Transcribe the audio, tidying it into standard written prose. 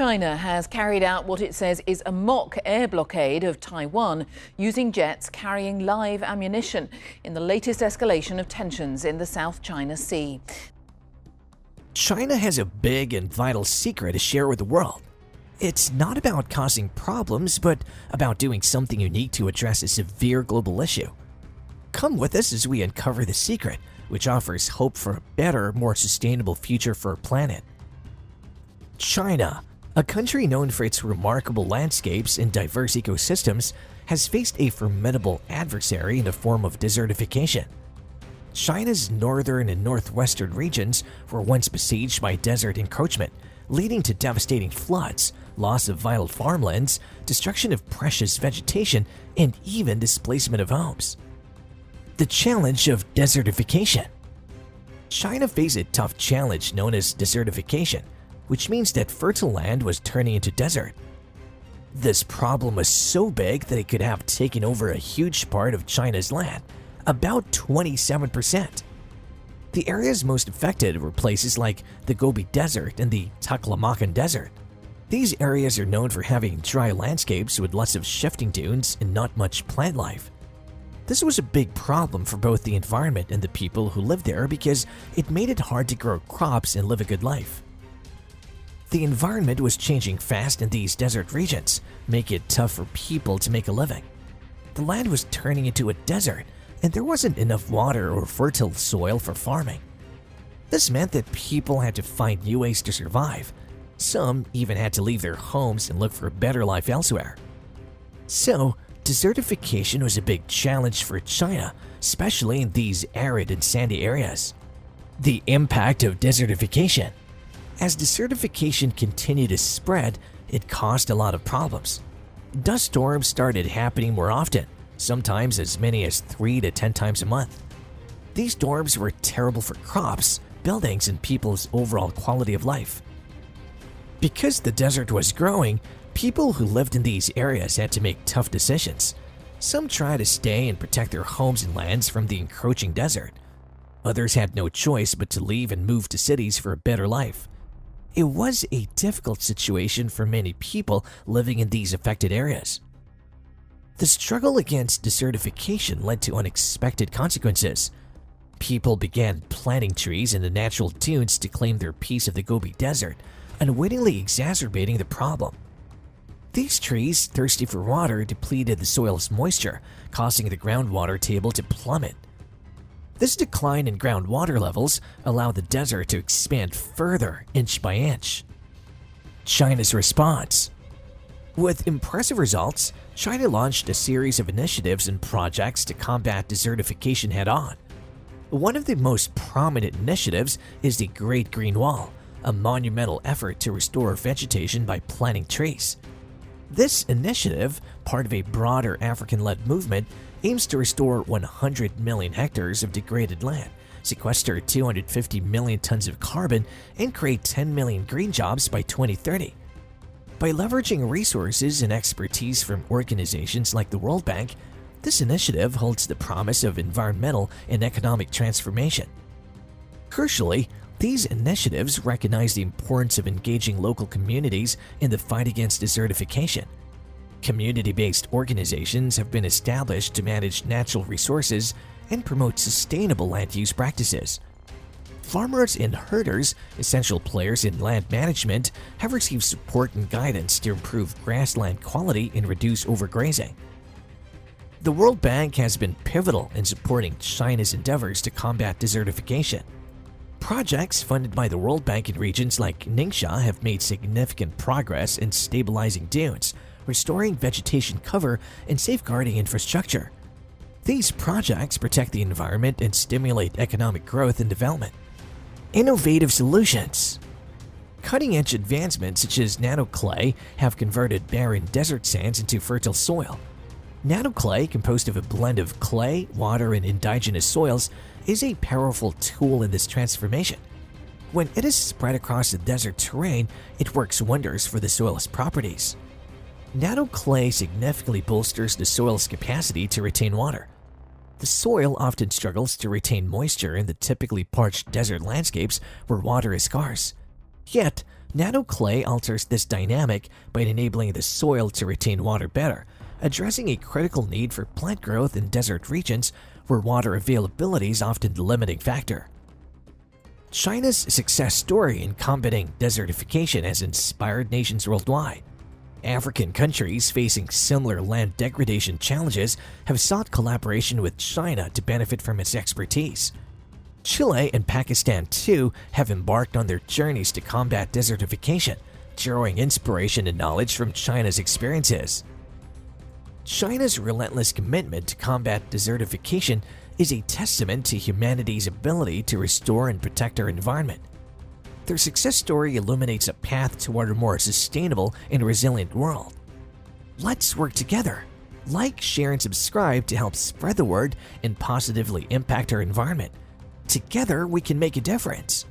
China has carried out what it says is a mock air blockade of Taiwan using jets carrying live ammunition in the latest escalation of tensions in the South China Sea. China has a big and vital secret to share with the world. It's not about causing problems, but about doing something unique to address a severe global issue. Come with us as we uncover the secret, which offers hope for a better, more sustainable future for our planet. China, a country known for its remarkable landscapes and diverse ecosystems, has faced a formidable adversary in the form of desertification. China's northern and northwestern regions were once besieged by desert encroachment, leading to devastating floods, loss of vital farmlands, destruction of precious vegetation, and even displacement of homes. The challenge of desertification. China faced a tough challenge known as desertification, which means that fertile land was turning into desert. This problem was so big that it could have taken over a huge part of China's land, about 27%. The areas most affected were places like the Gobi Desert and the Taklamakan Desert. These areas are known for having dry landscapes with lots of shifting dunes and not much plant life. This was a big problem for both the environment and the people who lived there because it made it hard to grow crops and live a good life. The environment was changing fast in these desert regions, making it tough for people to make a living. The land was turning into a desert, and there wasn't enough water or fertile soil for farming. This meant that people had to find new ways to survive. Some even had to leave their homes and look for a better life elsewhere. So, desertification was a big challenge for China, especially in these arid and sandy areas. The impact of desertification. As desertification continued to spread, it caused a lot of problems. Dust storms started happening more often, sometimes as many as 3 to 10 times a month. These storms were terrible for crops, buildings, and people's overall quality of life. Because the desert was growing, people who lived in these areas had to make tough decisions. Some tried to stay and protect their homes and lands from the encroaching desert. Others had no choice but to leave and move to cities for a better life. It was a difficult situation for many people living in these affected areas. The struggle against desertification led to unexpected consequences. People began planting trees in the natural dunes to claim their piece of the Gobi Desert, unwittingly exacerbating the problem. These trees, thirsty for water, depleted the soil's moisture, causing the groundwater table to plummet. This decline in groundwater levels allowed the desert to expand further inch by inch. China's response. With impressive results, China launched a series of initiatives and projects to combat desertification head-on. One of the most prominent initiatives is the Great Green Wall, a monumental effort to restore vegetation by planting trees. This initiative, part of a broader African-led movement, aims to restore 100 million hectares of degraded land, sequester 250 million tons of carbon, and create 10 million green jobs by 2030. By leveraging resources and expertise from organizations like the World Bank, this initiative holds the promise of environmental and economic transformation. Crucially, these initiatives recognize the importance of engaging local communities in the fight against desertification. Community-based organizations have been established to manage natural resources and promote sustainable land use practices. Farmers and herders, essential players in land management, have received support and guidance to improve grassland quality and reduce overgrazing. The World Bank has been pivotal in supporting China's endeavors to combat desertification. Projects funded by the World Bank in regions like Ningxia have made significant progress in stabilizing dunes, restoring vegetation cover, and safeguarding infrastructure. These projects protect the environment and stimulate economic growth and development. Innovative solutions. Cutting-edge advancements such as nanoclay have converted barren desert sands into fertile soil. Nanoclay, composed of a blend of clay, water, and indigenous soils, is a powerful tool in this transformation. When it is spread across the desert terrain, it works wonders for the soil's properties. Nanoclay significantly bolsters the soil's capacity to retain water. The soil often struggles to retain moisture in the typically parched desert landscapes where water is scarce. Yet, NanoClay alters this dynamic by enabling the soil to retain water better, addressing a critical need for plant growth in desert regions where water availability is often the limiting factor. China's success story in combating desertification has inspired nations worldwide. African countries facing similar land degradation challenges have sought collaboration with China to benefit from its expertise. Chile and Pakistan, too, have embarked on their journeys to combat desertification, drawing inspiration and knowledge from China's experiences. China's relentless commitment to combat desertification is a testament to humanity's ability to restore and protect our environment. Their success story illuminates a path toward a more sustainable and resilient world. Let's work together. Like, share, and subscribe to help spread the word and positively impact our environment. Together, we can make a difference.